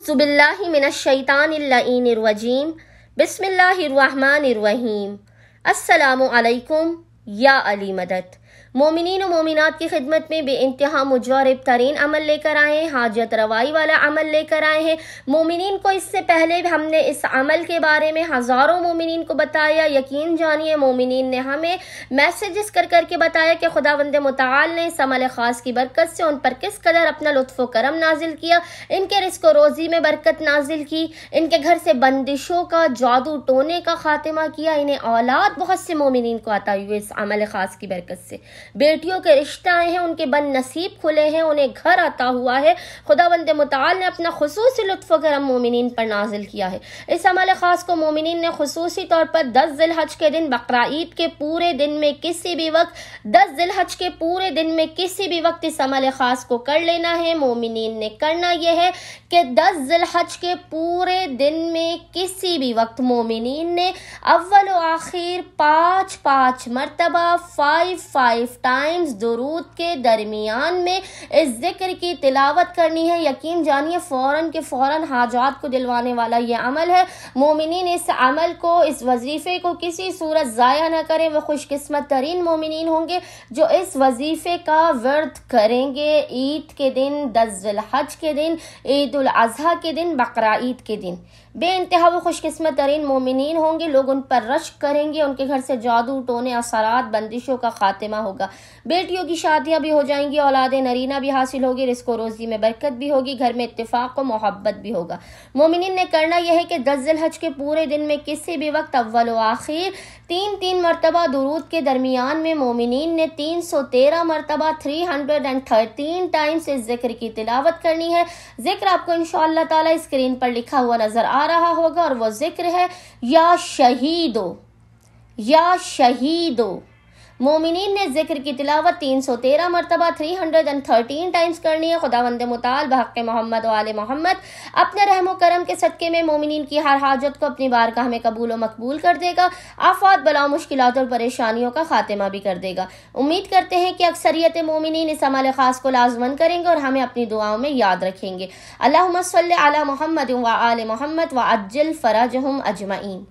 अऊज़ु बिल्लाहि मिनश्शैतानिर रजीम बिस्मिल्लाहिर्रहमानिर्रहीम। अस्सलामु अलैकुम या अली मदद। मोमिनीन व मोमिनात की खिदमत में बेइंतहा मुजरब तरीन अमल लेकर आए हैं, हाजत रवाई वाला अमल लेकर आए हैं। मोमिनीन को इससे पहले भी हमने इस अमल के बारे में हज़ारों मोमिनीन को बताया। यकीन जानिए मोमिनीन ने हमें मैसेजेस कर करके बताया कि खुदावंद मुताल ने इस अमल ख़ास की बरकत से उन पर किस कदर अपना लुत्फ़ व करम नाजिल किया, इनके रिज़्क़ व रोज़ी में बरकत नाजिल की, इनके घर से बंदिशों का, जादू टोने का खात्मा किया, इन्हें औलाद बहुत से मोमिनीन को अता हुई इस अमल ख़ास की बरकत से। बेटियों के रिश्ते आए हैं, उनके बन नसीब खुले हैं, उन्हें घर आता हुआ है। खुदावंद मुताल ने अपना खुसूसी लुत्फ़ व करम मोमिनीन पर नाजिल किया है। इस अमल ख़ास को मोमिनीन ने खुसूसी तौर पर 10 ज़िलहज के दिन, बकरा ईद के पूरे दिन में किसी भी वक्त, 10 ज़िलहज के पूरे दिन में किसी भी वक्त इस अमल ख़ास को कर लेना है। मोमिनीन ने करना यह है कि 10 ज़िलहज के पूरे दिन में किसी भी वक्त मोमिनीन ने अव्वल व आखिर 5 मरतबा 5 टाइम्स दुरूद के दरमियान में इस जिक्र की तिलावत करनी है। यकीन जानिए फौरन के फौरन हाजात को दिलवाने वाला ये अमल है। मोमिनीन इस अमल को, इस वजीफे को किसी सूरत ज़ाया न करें। वह खुशकिस्मत तरीन मोमिनीन होंगे जो इस वजीफे का वर्द करेंगे ईद के दिन, 10 ज़िलहज के दिन, ईद उल अज़हा के दिन, बकरा ईद के दिन। बेइंतहा वो खुशकिस्मत तरीन मोमिनीन होंगे। लोग उन पर रश्क करेंगे, उनके घर से जादू टोने, असरात, बंदिशों का खात्मा होगा। बेटियों की शादियां भी हो जाएंगी, औलाद नरीना भी हासिल होगी, रिज़्क़ और रोज़ी में बरकत भी होगी, घर में इत्तिफाक व मोहब्बत भी होगा। मोमिनीन ने करना यह है कि 10 ज़िलहज के पूरे दिन में किसी भी वक्त अव्वल व आखिर 3 मरतबा दुरूद के दरमियान में मोमिनीन ने 313 मरतबा 313 टाइम्स इस जिक्र की तिलावत करनी है। जिक्र आपको इंशाअल्लाह ताला स्क्रीन पर लिखा हुआ नजर आ रहा होगा और वो जिक्र है या शहीदो, या शहीदो। मोमिनीन ने जिक्र की तिलावत 313 मरतबा 313 टाइम्स करनी है। खुदावंद मुताल बहक़ मोहम्मद व आले मोहम्मद अपने रहम करम के सदक़े में मोमिनीन की हर हाजत को अपनी बारगाह में कबूल व मकबूल कर देगा। आफात, बला, मुश्किलात और परेशानियों का खात्मा भी कर देगा। उम्मीद करते हैं कि अक्सरियत मोमिनीन इस अमल ख़ास को लाज़मन करेंगे और हमें अपनी दुआओं में याद रखेंगे। अल्लाहुम्मा सल्लि अला मुहम्मद व आले मोहम्मद व अज्जिल फ़रजहुम अजमईन।